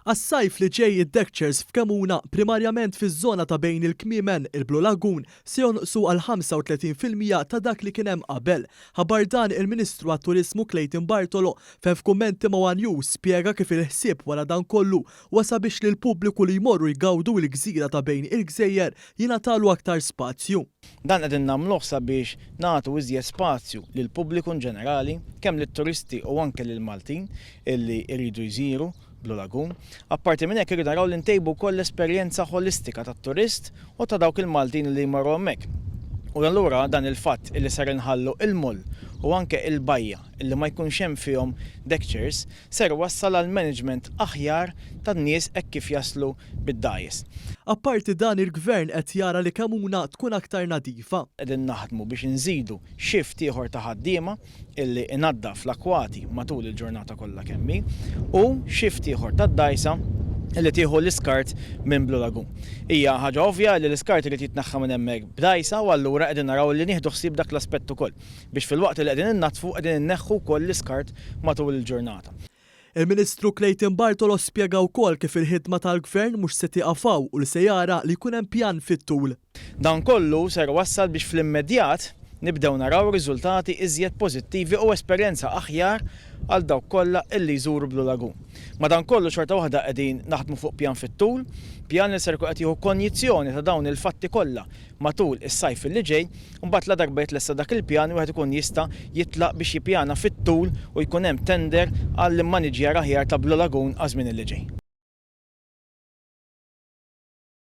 Għas-sajf li ġej id-Dekchers f'Kemuna primarjament fiż-żona ta' bejn il-Kmiemen il-Blue Lagoon se jonqsu għal 35% ta' dak li kien hemm qabel. Ħabar dan il-Ministru għat-Turiżmu Clayton Bartolo fejn f'kummenti ma' One News spjega kif il-ħsieb wara dan kollu wasa biex lil pubbliku li jmorru jgawdu l-gżira ta' bejn il-gżejjer jingħatalu aktar spazju. Dan qegħdin nagħmluh sabiex nagħtu iżjed spazju lil pubbliku ġenerali, kemm lit-turisti u anke lil Maltin illi jridu jżiru Blue Lagoon. Apparti minn hekk irridu naraw li ntejbu wkoll l-esperjenza holistika tat-turist u ta' dawk il-Maltin li jmorru hemmhekk. U allura dan il-fatt illi ser inħallu il-moll u anke il-bajja illi ma jkunx hemm fihom Dekchers ser wassal għal management aħjar tan-nies hekk kif jaslu bid-dajjes. Apparti dan il-Gvern qed jara li Kemuna tkun aktar nadifa. Qegħdin naħdmu biex inżidu xift ieħor ta' ħaddiema illi inaddaf l-akwati matul il-ġurnata kollha kemm u xift ieħor tad-dajsa illi tieħu l-iskart minn Blue Lagoon. Hija ħaġa ovvja li l-iskart irid jitnaħħa minn hemmhekk b'dajsa u allura qegħdin naraw li nieħdu ħsieb dak l-aspett ukoll biex filwaqt li qegħdin innatfu qegħdin inneħħu wkoll l-iskart matul il-ġurnata. Il-Ministru Clayton Bartolo spjega wkoll kif il-ħidma tal-Gvern mhux se tieqafaw u li se jara li jkun hemm pjan fit-tul. Dan kollu ser wassal biex fl-immedjat nibdew naraw riżultati iżjed pożittivi u esperjenza aħjar għal dawk kollha illi jżuru Blue Lagoon. Madankollu xorta waħda qegħdin naħdmu fuq pjan fit-tul, pjan li ser qed jieħu konjizzjoni ta' dawn il-fatti kollha matul is-sajf li ġej, u mbagħad la darba jitlessa dak il-pjan wieħed ikun jista' jitlaq biex jippjana fit-tul u jkun hemm tender għall-immaniġjar aħjar ta' Blue Lagoon għaż-żmien li ġej.